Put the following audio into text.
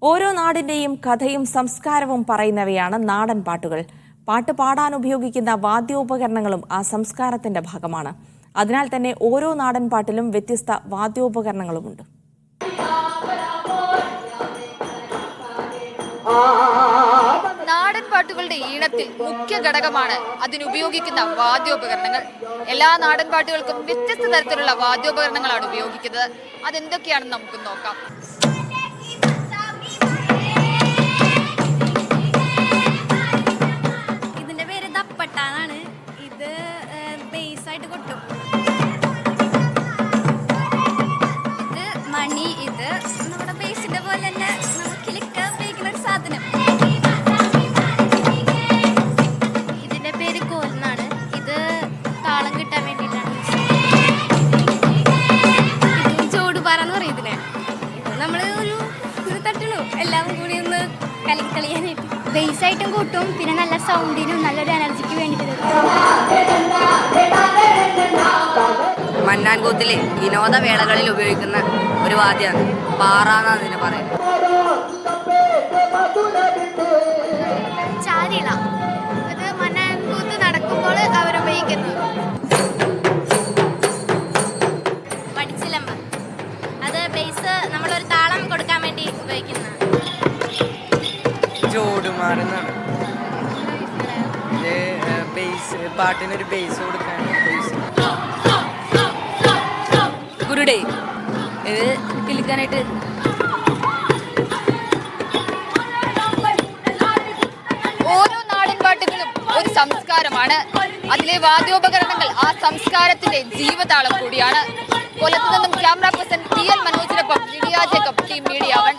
ഓരോ നാടിന്റെയും കഥയും സംസ്കാരവും പറയുന്നവയാണ് നാടൻ പാട്ടുകൾ. പാട്ട് പാടാൻ ഉപയോഗിക്കുന്ന വാദ്യോപകരണങ്ങളും ആ സംസ്കാരത്തിന്റെ ഭാഗമാണ്. അതിനാൽ തന്നെ ഓരോ നാടൻ പാട്ടിലും വ്യത്യസ്ത വാദ്യോപകരണങ്ങളുമുണ്ട്. നാടൻ പാട്ടുകളുടെ ഈണത്തിൽ മുഖ്യ ഘടകമാണ് അതിനുപയോഗിക്കുന്ന വാദ്യോപകരണങ്ങൾ. എല്ലാ നാടൻ പാട്ടുകൾക്കും വ്യത്യസ്ത തരത്തിലുള്ള വാദ്യോപകരണങ്ങളാണ് ഉപയോഗിക്കുന്നത്. അതെന്തൊക്കെയാണെന്ന് നമുക്ക് നോക്കാം. ഇതിന്റെ പേര് ദപ്പട്ടാനാണ്. ഇത് ബേസ് ആയിട്ട് കൊട്ടും. ഇത് മണി. ഇത് നമ്മുടെ ബേസിന്റെ പോലെ തന്നെ നമുക്ക് കിളിക്കാൻ ഉപയോഗിക്കുന്ന ഒരു സാധനം. ഇതിന്റെ പേര് കോലെന്നാണ്. ഇത് താളം കിട്ടാൻ വേണ്ടിയിട്ടാണ്. ഇത് ചോടുപാറ എന്ന് പറയും ഇതിനെ. നമ്മൾ ഒരു തട്ടണു എല്ലാം കൂടി ഒന്ന് കളിയാനായിട്ട് ബേസ് ആയിട്ടും കൂട്ടും. പിന്നെ നല്ല സൗണ്ടിനും നല്ലൊരു എനർജിക്ക് വേണ്ടിയിട്ട് മന്നാൻകൂത്തിലെ വിനോദവേളകളിൽ ഉപയോഗിക്കുന്ന ഒരു വാദ്യമാണ് പാറാന്ന് അതിനെ പറയുന്നത്. ചാരിള. ഇത് മന്നാൻകൂത്ത് നടക്കുമ്പോൾ അവരുപയോഗിക്കുന്നത്. വടിച്ചിലമ്പ. അത് ബേസ് നമ്മളൊരു താളം കൊടുക്കാൻ വേണ്ടി ഉപയോഗിക്കുന്നതാണ്. ചോടുമാറുന്നാണ്. ഇത് ബേസ് പാട്ടിനൊരു ബേസ് കൊടുക്കാൻ. ഗുരുഡേ ഇത് കിളിക്കാനായിട്ട്. ഓരോ നാടൻ പാട്ടുകളും ഒരു സംസ്കാരമാണ്. അതിലെ വാദ്യോപകരണങ്ങൾ ആ സംസ്കാരത്തിന്റെ ജീവതാളം കൂടിയാണ്. കൊല്ലത്ത് നിന്നും ക്യാമറ പേഴ്സൺ TL മനോജിനൊപ്പം ലിഡിയ ജേക്കബ്, ടീം മീഡിയ 1.